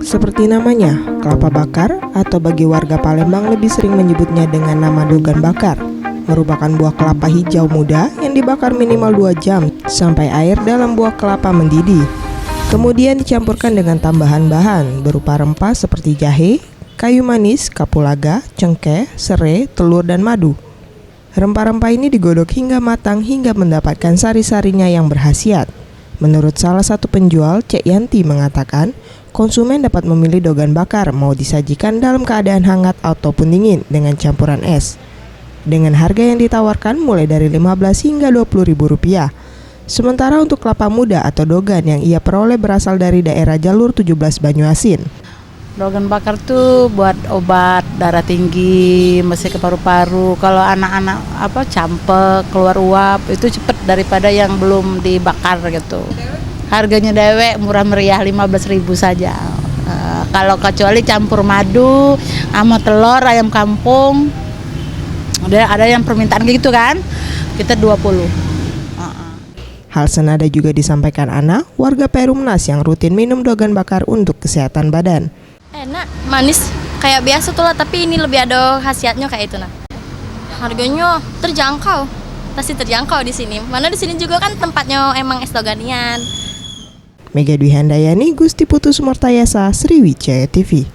Seperti namanya, kelapa bakar atau bagi warga Palembang lebih sering menyebutnya dengan nama dogan bakar, merupakan buah kelapa hijau muda yang dibakar minimal 2 jam sampai air dalam buah kelapa mendidih. Kemudian dicampurkan dengan tambahan bahan berupa rempah seperti jahe, kayu manis, kapulaga, cengkeh, serai, telur, dan madu. Rempah-rempah ini digodok hingga matang hingga mendapatkan sari-sarinya yang berkhasiat. Menurut salah satu penjual, Cek Yanti mengatakan, konsumen dapat memilih dogan bakar mau disajikan dalam keadaan hangat ataupun dingin dengan campuran es. Dengan harga yang ditawarkan mulai dari 15 hingga 20 ribu rupiah. Sementara untuk kelapa muda atau dogan yang ia peroleh berasal dari daerah jalur 17 Banyuasin. Dogan bakar tuh buat obat darah tinggi, mesin ke paru-paru. Kalau anak-anak campek, keluar uap, itu cepet daripada yang belum dibakar gitu. Harganya dewek murah meriah 15.000 saja. Kalau kecuali campur madu sama telur ayam kampung. Ada yang permintaan gitu kan. Kita 20. Hal senada juga disampaikan Ana, warga Perumnas yang rutin minum dogan bakar untuk kesehatan badan. Enak, manis, kayak biasa tuh lah, tapi ini lebih ada khasiatnya kayak itu nah. Harganya terjangkau, pasti terjangkau di sini. Mana di sini juga kan tempatnya emang es doganian. Mega Dwi Handayani, Gusti Putu Sumartayasa, Sriwijaya TV.